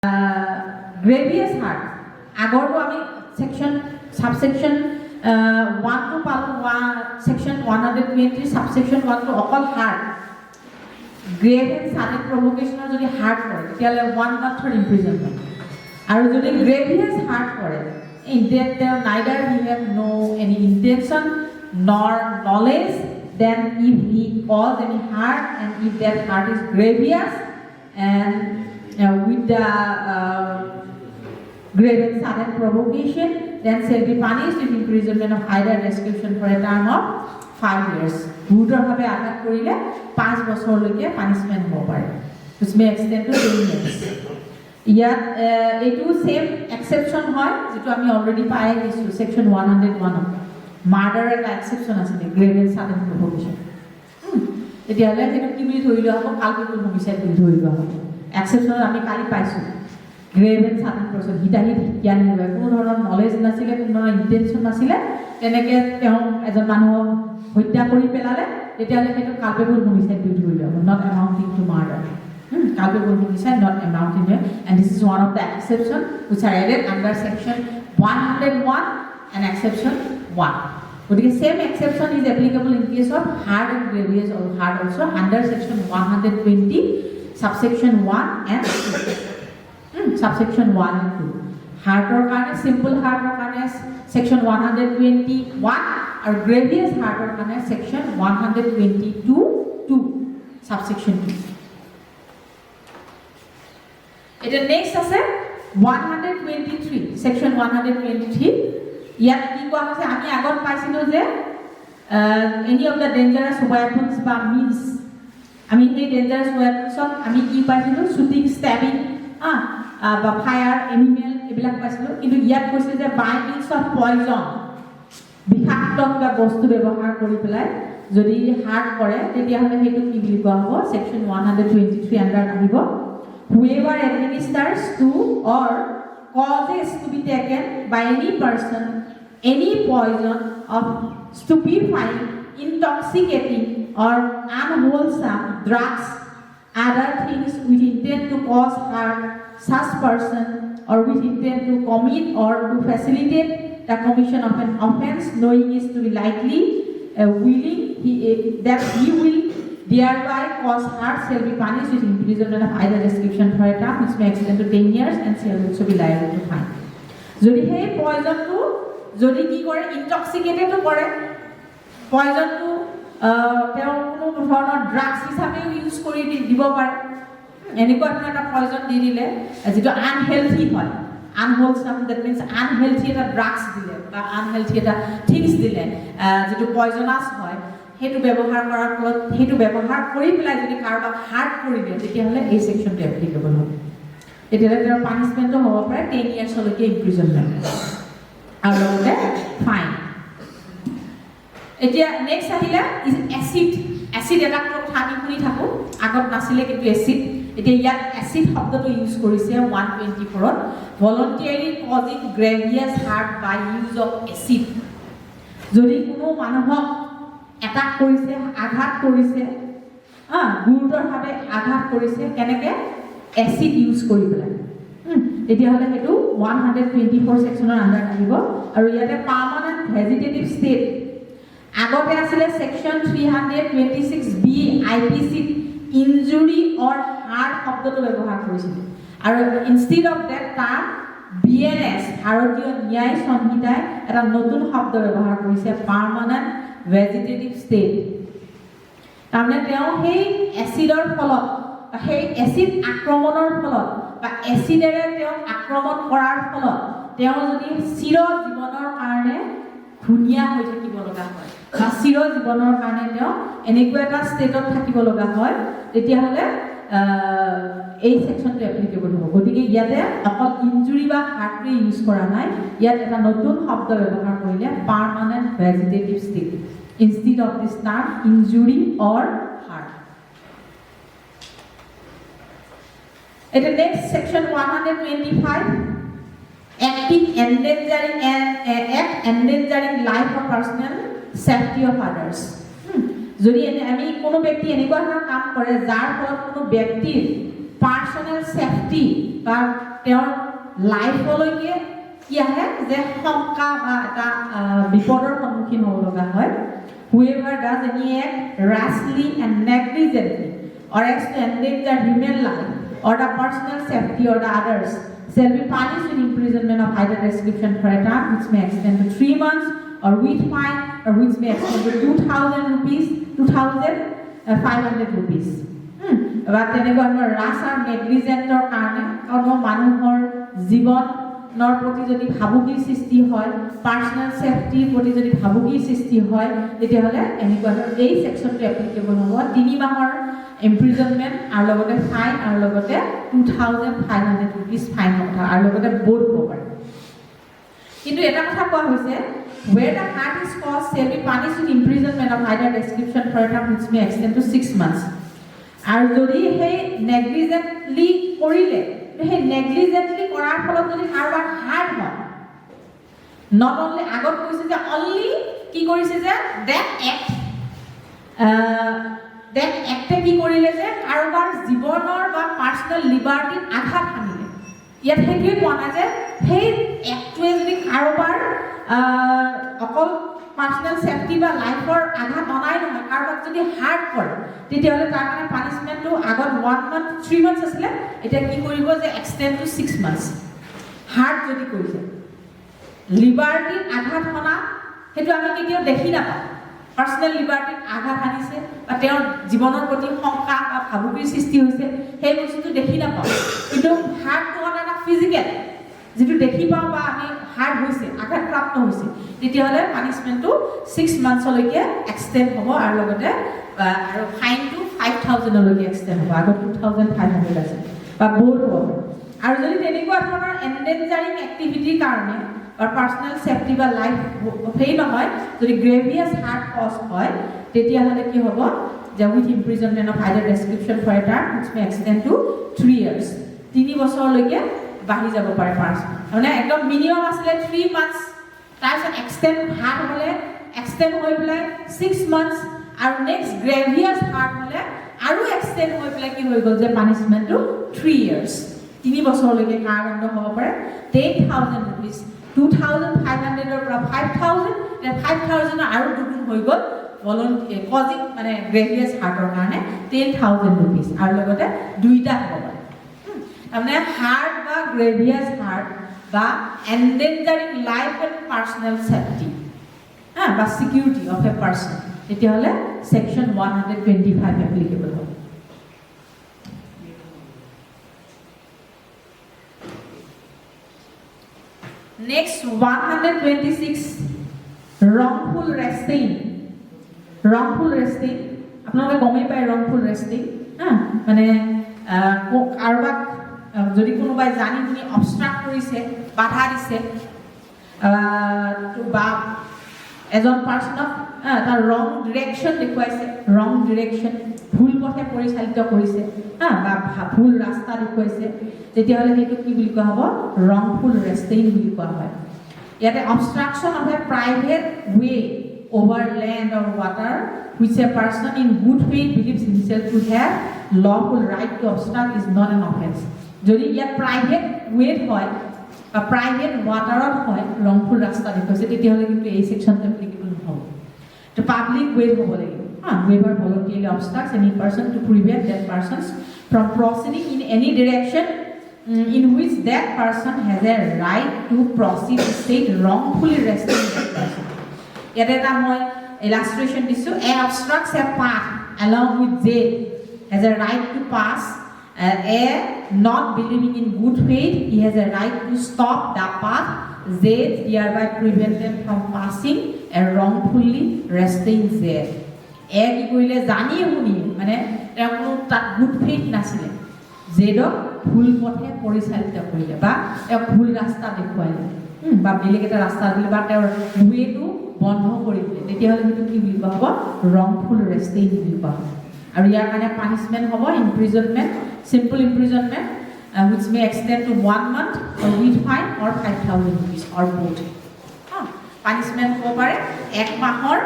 Grievous heart. আগৰটো আমি section subsection 1 to পালো section 120 subsection 1 to অকল heart. Grave and sudden provocation যদি heart কৰে তেতিয়ালে 1 month for imprisonment. আৰু যদি grievous heart কৰে in that there neither he have no any intention nor knowledge, then if he cause any harm and if that heart is grievous and with the grave and sudden provocation, then shall be punished with imprisonment of either execution for a term of 5 years. গুৰুতৰভাৱে আঘাত কৰিলে 5 বছৰলৈকে punishment হ'ব পাৰে, which may extend to 10 years. ইয়াত এইটো same exception হয় যেটো আমি অলৰেডি পাই আহিছো সেকশন 101 মাৰ্ডাৰ এটা এক্সেপশন আছে গ্ৰেভ এণ্ড সাডেন প্ৰভোকেশন। তেতিয়াহ'লে সেইটো কি বুলি ধৰি লোৱা হ'ব, কালপিকুল হোমিসাইড বুলি ধৰি লোৱা হ'ব। এক্সেপশন আমি কালি পাইছো গ্ৰেভ এণ্ড সাডেন প্ৰভোকেশন হিতাহিত জ্ঞান নিবা কোনো ধৰণৰ নলেজ নাছিলে, কোনো ধৰণৰ ইন্টেনশন নাছিলে, তেনেকে তেওঁ এজন মানুহক হত্যা কৰি পেলালে, তেতিয়াহ'লে সেইটো কালপিকুল হোমিসাইড বুলি ধৰি লোৱা হ'ব, not amounting to murder. Culpable homicide not amounting to, and this is one of the exceptions which are added under section 101 and exception 1. But the same exception is applicable in case of hard and grievous or hard also under section 120 subsection 1 and 2. Subsection 1 and 2. Hard or kind simple hard or kind section 121 or grievous hard or kind section 122 2 subsection 2. It next আছে 123 section 123 ইয়াত কি কোৱা হৈছে আমি আগত পাইছিলো যে any of the dangerous weapons বা means আমি এই dangerous weapons আমি কি পাইছিলো shooting stabbing বা fire animal এবিলাক পাইছিলো, কিন্তু ইয়াত কৈছে যে by means of poison বিষাক্ত কিবা বস্তু ব্যৱহাৰ কৰি পেলাই যদি হাৰ্ট কৰে তেতিয়াহ'লে সেইটো কি বুলি কোৱা হ'ব section 123 আন্ডাৰ আহিব। Whoever administers to or causes to be taken by any person any poison of stupefying, intoxicating or unwholesome drugs, other things with intent to cause harm such person or with intent to commit or to facilitate the commission of an offense, knowing is to be likely willing that he will thereby cause harm, shall be punished with imprisonment of either description for a term which may extend to 10 years and shall also be liable to fine. যদি সেই পয়জনটো যদি কি কৰে ইনটক্সিকেটেডো কৰে, পয়জনটো তেওঁ কোনো ধৰণৰ drugs হিচাপে ইউজ কৰি দিব পাৰে, এনেকুৱা এটা পয়জন দি দিলে যেটো আনহেলথি হয়, আনহোলসাম, দ্যাট মিন্স আনহেলথি এটা ড্ৰাগছ দিলে বা আনহেলথি এটা থিংস দিলে যেটো পয়জনাছ হয়, সেইটো ব্যৱহাৰ কৰাৰ ফলত সেইটো ব্যৱহাৰ কৰি পেলাই যদি কাৰোবাক হাৰ্ট কৰি দিয়ে তেতিয়াহ'লে এই সেকশনটো এপ্লিকেবল হ'ব। তেতিয়াহ'লে তেওঁৰ পানিশমেণ্টটো হ'ব পাৰে 10 ইয়াৰ্ছলৈকে ইম্প্ৰিজনমেণ্ট আৰু লগতে ফাইন। এতিয়া নেক্সট আহিলে এচিড এটা কথা আমি শুনি থাকোঁ, আগত নাছিলে কিন্তু এচিড, এতিয়া ইয়াত এচিড শব্দটো ইউজ কৰিছে 124ত voluntarily causing grievous hurt by use of acid. যদি কোনো মানুহক এটাক কৰিছে, আঘাত কৰিছে, গুৰুতৰভাৱে আঘাত কৰিছে, কেনেকে এচিড ইউজ কৰি পেলাই, তেতিয়াহ'লে সেইটো 124 সেকশনৰ আন্ডাৰ আহিব। আৰু ইয়াতে পাৰ্মানেণ্ট ভেজিটেটিভ ষ্টেট আগতে আছিলে সেকশন 326B IPC ইনজুৰি অৰ হাৰ্ট শব্দটো ব্যৱহাৰ কৰিছিল, আৰু instead of that term BNS ভাৰতীয় ন্যায় সংহিতাই এটা নতুন শব্দ ব্যৱহাৰ কৰিছে পাৰ্মানেণ্ট ভেজিটেটিভ ষ্টেট। তাৰমানে তেওঁ সেই এচিডৰ ফলত বা সেই এচিড আক্ৰমণৰ ফলত বা এচিডেৰে তেওঁ আক্ৰমণ কৰাৰ ফলত তেওঁ যদি চিৰ জীৱনৰ কাৰণে ধুনীয়া হৈ থাকিব লগা হয় বা চিৰ জীৱনৰ কাৰণে তেওঁ এনেকুৱা এটা ষ্টেটত থাকিব লগা হয়, তেতিয়াহ'লে এই সেকশনটো এপ্লিকেবল হ'ব। গতিকে ইয়াতে অকল ইনজুৰি বা হাৰ্টটোৱে ইউজ কৰা নাই, ইয়াত এটা নতুন শব্দ ব্যৱহাৰ কৰিলে permanent vegetative state instead of this term injury or harm. At the next section 125 acting endangering act endangering life or personal safety of others. যদি আমি কোনো ব্যক্তি এনেকুৱা এটা কাম কৰে যাৰ ফলত কোনো ব্যক্তিৰ পাৰ্চনেল সেফটি বা তেওঁৰ লাইফলৈকে কি আহে যে শংকা বা এটা বিপদৰ সন্মুখীন হ'ব লগা হয় whoever does any act rashly and negligently or acts to endanger human life or the personal safety or the others shall be punished with imprisonment of either description for a term which may extend to 3 months or with fine or which may extend to 2,000 rupees 2,500 rupees বা তেনেকুৱা ধৰণৰ ৰাছ আৰু নেগলিজেন্টৰ কাৰণে কোনো মানুহৰ জীৱনৰ প্ৰতি যদি ভাবুকিৰ সৃষ্টি হয় পাৰ্সোনেল সেফটিৰ প্ৰতি যদি ভাবুকিৰ সৃষ্টি হয় তেতিয়াহ'লে এনেকুৱা ধৰণৰ এই সেকশনটো এপ্লিকেবল হ'ব 3 মাহৰ ইমপ্ৰিজনমেন্ট আৰু লগতে ফাইন আৰু লগতে 2,500 rupees ফাইন কথা আৰু লগতে বোৰ্ড হ'ব পাৰে কিন্তু এটা কথা কোৱা হৈছে where the harm is caused shall be punished with imprisonment of either description for a term which may extend to 6 months আৰু যদি সেই নেগলিজেন্টলি কৰিলে সেই নেগলিজেন্টলি কৰাৰ ফলত যদি কাৰোবাৰ হাৰ্ট হয় নট অনলি আগত কৈছে যে অনলি কি কৰিছে যে দ্যাট এক্টে কি কৰিলে যে কাৰোবাৰ জীৱনৰ বা পাৰ্সোনেল লিবাৰ্টিত আঘাত হানিলে ইয়াত সেইটোৱে কোৱা নাই যে সেই এক্টটোৱে যদি কাৰোবাৰ অকল পাৰ্সোনেল সেফটি বা লাইফৰ আঘাত অনাই নহয় কাৰোবাক যদি হাৰ্ট কৰে তেতিয়াহ'লে তাৰ কাৰণে পানিশমেন্টটো আগত 1 month 3 months আছিলে এতিয়া কি কৰিব যে এক্সটেন্ড টু 6 months হাৰ্ট যদি কৰিছে লিবাৰ্টিত আঘাত হনা সেইটো আমি কেতিয়াও দেখি নাপাওঁ পাৰ্সোনেল লিবাৰ্টিত আঘাত হানিছে বা তেওঁৰ জীৱনৰ প্ৰতি শংকা বা ভাবুকিৰ সৃষ্টি হৈছে সেই বস্তুটো দেখি নাপাওঁ কিন্তু হাৰ্টটো এটা ফিজিকেল যেটো দেখি পাওঁ বা আমি হাৰ্ট হৈছে আঘাতপ্ৰাপ্ত হৈছে তেতিয়াহ'লে পানিশমেন্টটো 6 months লৈকে এক্সটেন্ড হ'ব আৰু লগতে আৰু ফাইনটো 5,000 লৈকে এক্সটেন্ড হ'ব আগত 2,500 আছে বা বোৰ্ড হ'ব আৰু যদি তেনেকুৱা ধৰণৰ এন্ডেঞ্জাৰিং এক্টিভিটিৰ কাৰণে বা পাৰ্সোনেল সেফটি বা লাইফ হেই নহয় যদি গ্ৰেভিয়াছ হাৰ্ট কজ হয় তেতিয়াহ'লে কি হ'ব যে with imprisonment of either description for a term which may extend to 3 years 3 বছৰলৈকে বাঢ়ি যাব পাৰে পাৰ্সন মানে একদম মিনিমাম আছিলে 3 months তাৰপিছত এক্সটেন্ড হাৰ্ট হ'লে এক্সটেন্ড হৈ পেলাই 6 months আৰু নেক্সট গ্ৰেভিয়াছ হাৰ্ট হ'লে আৰু এক্সটেন্ড হৈ পেলাই কি হৈ গ'ল যে পানিশমেন্টটো 3 years 3 বছৰলৈকে কাৰাদণ্ড হ'ব পাৰে 10,000 rupees 2,500 ৰ পৰা 5,000 এতিয়া 5,000 আৰু দুগুণ হৈ গ'ল কজিং মানে গ্ৰেভিয়াছ হাৰ্টৰ কাৰণে 10,000 rupees আৰু লগতে দুইটা হ'ব পাৰে মানে হাৰ্ট বা গ্ৰেভিয়াছ হাৰ্ট বা এন্ডেঞ্জাৰিং লাইফ এণ্ড পাৰ্সোনেল সেফটি বা সিকিউৰিটি অফ এ পাৰ্সন তেতিয়াহ'লে সেকশন 125 এপ্লিকেবল হ'ব নেক্সট 126 wrongful resting আপোনালোকে গমেই পায় wrongful resting মানে কাৰোবাক যদি কোনোবাই জানি শুনি অবষ্ট্ৰাক্ট কৰিছে বাধা দিছে বা এজন পাৰ্সনক তাৰ ৰং ডিৰেকশ্যন দেখুৱাইছে ৰং ডিৰেকশ্যন ভুল পথে পৰিচালিত কৰিছে বা ভুল ৰাস্তা দেখুৱাইছে তেতিয়াহ'লে সেইটো কি বুলি কোৱা হ'ব wrongful resting বুলি কোৱা হয় ইয়াতে obstruction of a private way over land or water which a person in good faith believes himself to have lawful right to obstruct is not an offense যদি ইয়াত প্ৰাইভেট ৱেত হয় বা প্ৰাইভেট ৱাটাৰত হয় wrongful ৰাস্তা দেখুৱাইছে তেতিয়াহ'লে কিন্তু এই সেকশনটো এপ্লিকেবল নহ'ব তো পাব্লিক ৱেত হ'ব লাগিব whoever voluntarily obstructs any person to prevent that persons from proceeding in any direction in which that person has a right to proceed state wrongfully resting that person ইয়াতে এটা মই illustration দিছো a obstructs a path along with Z has a right to pass A not believing in good faith he has a right to stop the path Z thereby prevent them from passing a wrongfully resting Z এ কি কৰিলে জানি শুনি মানে তেওঁ কোনো তাত good faith নাছিলে জেডক ভুল পথে পৰিচালিত কৰিলে বা তেওঁ ভুল ৰাস্তা দেখুৱাইলে বা বেলেগ এটা ৰাস্তা দিলে বা তেওঁৰ ৱেটো বন্ধ কৰি দিলে তেতিয়াহ'লে সেইটো কি বুলি কোৱা হ'ব wrongful resting বুলি কোৱা হ'ব আৰু ইয়াৰ কাৰণে পানিশমেন্ট হ'ব imprisonment simple imprisonment which may extend to 1 month or with fine or 5,000 rupees or both punishment হ'ব পাৰে 1 মাহৰ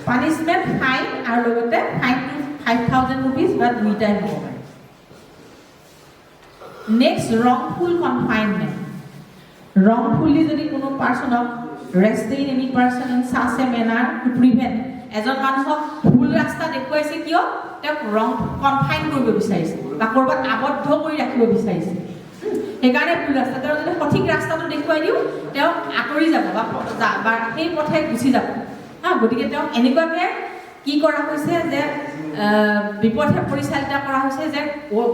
punishment fine আৰু লগতে fine to 5,000 rupees বা দুইটাই হ'ব পাৰে Next, wrongful confinement. Wrongfully যদি কোনো পাৰ্সনক restrain any person in such a manner to prevent এজন মানুহক ভুল ৰাস্তা দেখুৱাইছে কিয় তেওঁক wrong confine কৰিব বিচাৰিছে বা কৰবাত আবদ্ধ কৰি ৰাখিব বিচাৰিছে সেইকাৰণে ভুল ৰাস্তা তেওঁ যদি সঠিক ৰাস্তাটো দেখুৱাই দিও তেওঁ আঁতৰি যাব বা সেই পথে গুচি যাব গতিকে তেওঁ এনেকুৱাকে কি কৰা হৈছে যে বিপথে পৰিচালিত কৰা হৈছে যে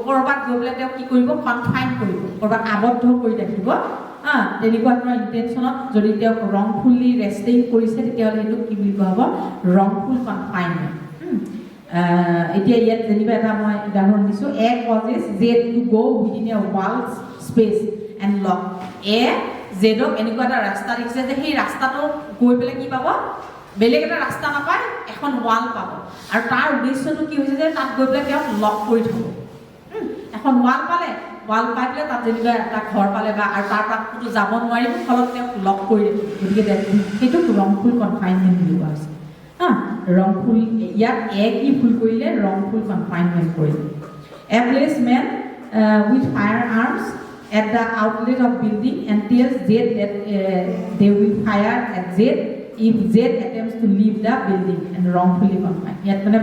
কৰবাত গৈ পেলাই তেওঁ কি কৰিব কনফাইন কৰিব কৰবাত আবদ্ধ কৰি ৰাখিব তেনেকুৱা ধৰণৰ ইন্টেনশনত যদি তেওঁ wrongfully restrain কৰিছে তেতিয়াহ'লে সেইটো কি বুলি কোৱা হ'ব wrongful confinement এতিয়া ইয়াত যেনিবা এটা মই উদাহৰণ দিছো a causes z to go within a walled space and lock a z এনেকুৱা এটা ৰাস্তা দেখিছে যে সেই ৰাস্তাটো গৈ পেলাই কি পাব বেলেগ এটা ৰাস্তা নাপায় এখন ওয়াল পাব আৰু তাৰ উদ্দেশ্যটো কি হৈছে যে তাত গৈ পেলাই তেওঁ লক কৰি থব এখন ওয়াল পালে ওয়াল পাই পেলাই তাত যেনিবা এটা ঘৰ পালে বা আৰু তাৰ পৰা যাব নোৱাৰিব ফলত তেওঁ লক কৰি দিব গতিকে সেইটো wrongful confinement বুলি কোৱা হৈছে wrongful ইয়াত কি ভুল কৰিলে wrongful confinement কৰিলে a policeman with firearms at the outlet of building and tells Z that they will fire at Z if Z attempts to leave the building and wrongfully confine ইয়াত মানে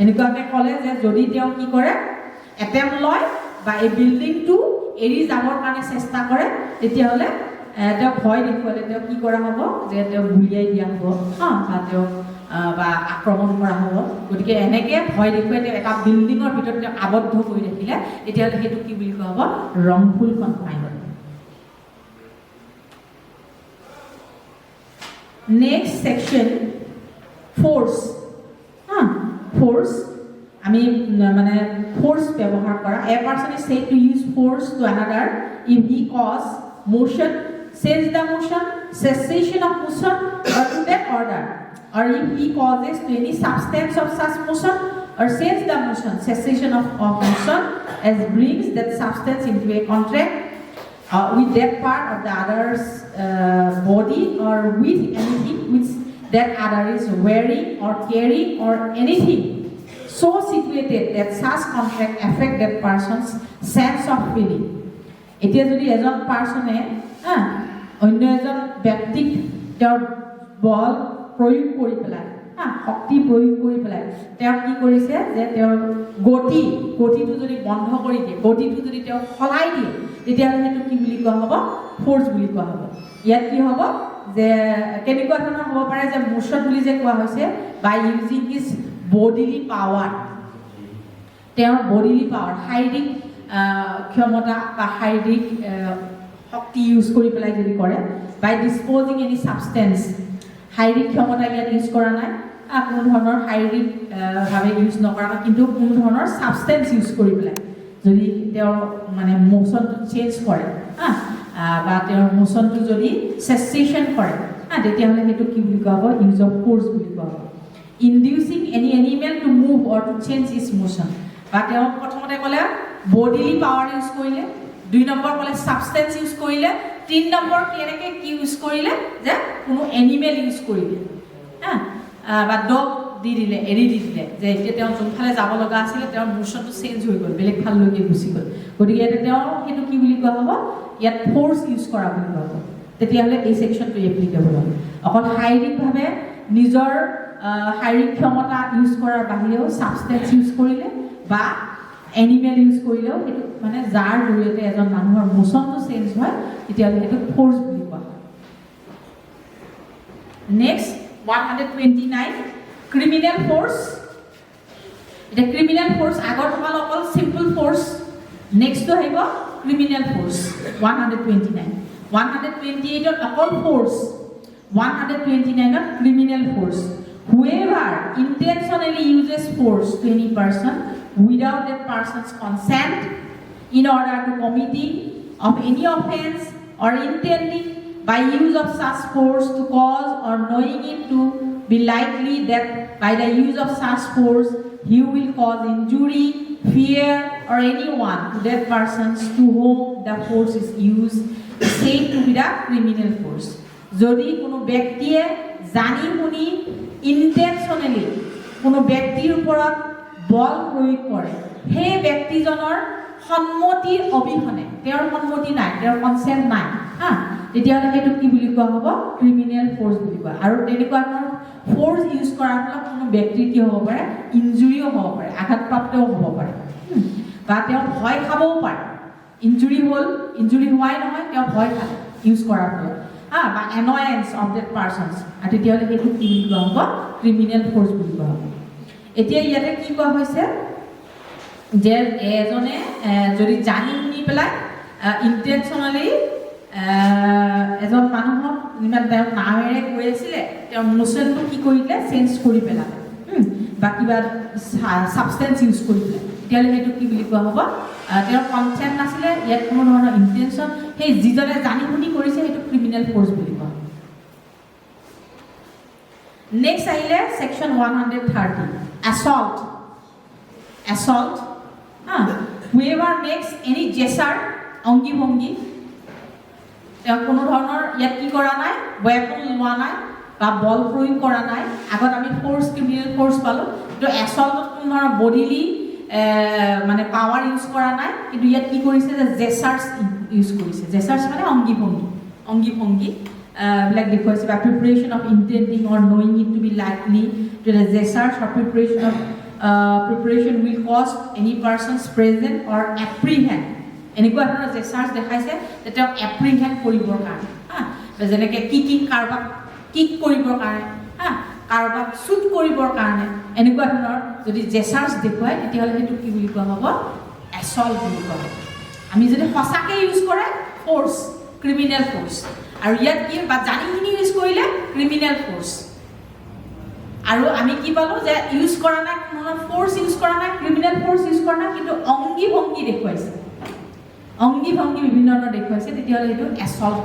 এনেকুৱাকে ক'লে যে যদি তেওঁ কি কৰে attempt লয় বা এই বিল্ডিংটো এৰি যাবৰ কাৰণে চেষ্টা কৰে তেতিয়াহ'লে তেওঁ ভয় দেখুৱালে তেওঁ কি কৰা হ'ব যে তেওঁ গুলিয়াই দিয়া হ'ব বা তেওঁ বা আক্ৰমণ কৰা হ'ব গতিকে এনেকে ভয় দেখুৱাই তেওঁ এটা বিল্ডিঙৰ ভিতৰত তেওঁ আবদ্ধ কৰি ৰাখিলে তেতিয়াহ'লে সেইটো কি বুলি কোৱা হ'ব wrongful confinement next section force force আমি মানে force ব্যৱহাৰ কৰা a person is said to use force to another if he cause motion change the motion cessation of motion or to that order or if he causes to any substance of such motion or change the motion cessation of motion as brings that substance into a contact with that part of the other's body or with anything which that other is wearing or carrying or anything so situated that such contact affect that person's sense of feeling এতিয়া যদি এজন পাৰ্সনে অন্য এজন ব্যক্তিক তেওঁৰ বল প্ৰয়োগ কৰি পেলাই শক্তি প্ৰয়োগ কৰি পেলাই তেওঁ কি কৰিছে যে তেওঁৰ গতিটো যদি বন্ধ কৰি দিয়ে গতিটো যদি তেওঁ সলাই দিয়ে তেতিয়াহ'লে সেইটো কি বুলি কোৱা হ'ব ফ'ৰ্চ বুলি কোৱা হ'ব ইয়াত কি হ'ব যে কেনেকুৱা ধৰণৰ হ'ব পাৰে যে মোশন বুলি যে কোৱা হৈছে বাই ইউজিং হিজ বডিলি পাৱাৰ তেওঁৰ বডিলি পাৱাৰ শাৰীৰিক ক্ষমতা বা শাৰীৰিক শক্তি ইউজ কৰি পেলাই যদি কৰে বাই ডিসপোজিং এনি সাবস্টেন্স শাৰীৰিক ক্ষমতা ইয়াত ইউজ কৰা নাই কোনো ধৰণৰ শাৰীৰিক ভাৱে ইউজ নকৰা কিন্তু কোনো ধৰণৰ সাবস্টেন্স ইউজ কৰি পেলাই যদি তেওঁৰ মানে মোশনটো চেঞ্জ কৰে বা তেওঁৰ মোশনটো যদি সেসেশন কৰে তেতিয়াহ'লে সেইটো কি বুলি কোৱা হ'ব ইউজ অফ ফ'ৰ্চ বুলি কোৱা হ'ব inducing any animal to move or to change its motion বা তেওঁ প্ৰথমতে ক'লে বডিলি পাৱাৰ ইউজ কৰিলে 2 নম্বৰ ক'লে সাবস্টেন্স ইউজ কৰিলে 3 নম্বৰ কেনেকৈ কি ইউজ কৰিলে যে কোনো এনিমেল ইউজ কৰিলে বা ডগ দি দিলে এৰি দি দিলে যে এতিয়া তেওঁ যোনফালে যাব লগা আছিল তেওঁৰ মোশনটো চেঞ্জ হৈ গ'ল বেলেগ ফাললৈকে গুচি গ'ল গতিকে এতিয়া তেওঁ সেইটো কি বুলি কোৱা হ'ব ইয়াত ফ'ৰ্চ ইউজ কৰা বুলি কোৱা হ'ব তেতিয়াহ'লে এই সেকশনটো এপ্লিকেবল হ'ব অকল শাৰীৰিকভাৱে নিজৰ শাৰীৰিক ক্ষমতা ইউজ কৰাৰ বাহিৰেও সাবস্টেন্স ইউজ কৰিলে বা এনিমেল ইউজ কৰিলেও সেইটো মানে যাৰ জৰিয়তে এজন মানুহৰ মোশনটো চেঞ্জ হয় তেতিয়াহ'লে সেইটো ফ'ৰ্চ বুলি কোৱা হয় নেক্সট 129 criminal force এটা criminal force আগৰ থকা অকল simple force next to আহিব criminal force 129 128 ত অকল force 129 to criminal force whoever intentionally uses force to any person without that person's consent in order to committing of any offense or intending by use of such force to cause or knowing it to be likely that by the use of such force he will cause injury, fear or anyone to that persons to whom the force is used said to be the criminal force. যদি কোনো ব্যক্তিয়ে জানি শুনি intentionally কোনো ব্যক্তিৰ ওপৰত বল প্ৰয়োগ কৰে সেই ব্যক্তিজনৰ সন্মতিৰ অবিহনে তেওঁৰ সন্মতি নাই তেওঁৰ কনসেন্ট নাই হা তেতিয়াহ'লে সেইটো কি বুলি কোৱা হ'ব ক্ৰিমিনেল ফ'ৰ্স বুলি কোৱা আৰু তেনেকুৱা ধৰণৰ ফ'ৰ্স ইউজ কৰাৰ ফলত কোনো ব্যক্তিৰ কি হ'ব পাৰে ইনজুৰিও হ'ব পাৰে আঘাতপ্ৰাপ্তও হ'ব পাৰে বা তেওঁ ভয় খাবও পাৰে ইনজুৰি হোৱাই নহয় তেওঁ ভয় খায় ইউজ কৰাৰ ফলত বা এনয়েন্স অফ দ্যাট পাৰ্সনছ আৰু তেতিয়াহ'লে সেইটো কি বুলি কোৱা হ'ব ক্ৰিমিনেল ফ'ৰ্স বুলি কোৱা হ'ব এতিয়া ইয়াতে কি কোৱা হৈছে যে এজনে যদি জানি শুনি পেলাই ইন্টেনশনালি এজন মানুহক ইমান তেওঁ নাৱেৰে কৈ আছিলে তেওঁৰ মোশনটো কি কৰিলে চেঞ্জ কৰি পেলালে বা কিবা সাবষ্টেন্স ইউজ কৰিলে তেতিয়াহ'লে সেইটো কি বুলি কোৱা হ'ব তেওঁৰ কনসেন্ট নাছিলে ইয়াত কোনো ধৰণৰ ইন্টেনশন সেই যিজনে জানি শুনি কৰিছে সেইটো ক্ৰিমিনেল ফ'ৰ্স বুলি কোৱা হ'ব নেক্সট আহিলে section 130 assault whoever makes any gesture অংগী ভংগী তেওঁ কোনো ধৰণৰ ইয়াত কি কৰা নাই ওয়েপন লোৱা নাই বা বল প্ৰয়োগ কৰা নাই আগত আমি ফ'ৰ্স ক্ৰিমিনেল ফ'ৰ্স পালো কিন্তু এছল্টত কোনো ধৰণৰ বডিলি মানে পাৱাৰ ইউজ কৰা নাই কিন্তু ইয়াত কি কৰিছে যে জেচাৰ্স ইউজ কৰিছে জেচাৰ্স মানে অংগী ভংগী like দেখুৱাইছে বা preparation of intending or knowing it to be likely to the gestures or preparation will cause any persons present or apprehend এনেকুৱা ধৰণৰ জেচাৰ্স দেখাইছে যে তেওঁ এপ্ৰিহেন্ড কৰিবৰ কাৰণে যেনেকৈ কাৰোবাক কিক কৰিবৰ কাৰণে কাৰোবাক শ্বুট কৰিবৰ কাৰণে এনেকুৱা ধৰণৰ যদি জেচাৰ্স দেখুৱায় তেতিয়াহ'লে সেইটো কি বুলি কোৱা হ'ব এছল্ট বুলি কোৱা হ'ব আমি যদি সঁচাকৈ ইউজ কৰে ফ'ৰ্স ক্ৰিমিনেল ফ'ৰ্স আৰু ইয়াত কি বা জানি শুনি ইউজ কৰিলে ক্ৰিমিনেল ফ'ৰ্স আৰু আমি কি পালো যে ইউজ কৰা নাই কোনো ফ'ৰ্স ইউজ কৰা নাই ক্ৰিমিনেল ফ'ৰ্স ইউজ কৰা নাই কিন্তু অংগী ভংগী দেখুৱাইছে অংগী ভংগী বিভিন্ন ধৰণৰ দেখুৱাইছে তেতিয়াহ'লে এইটো এছল্ট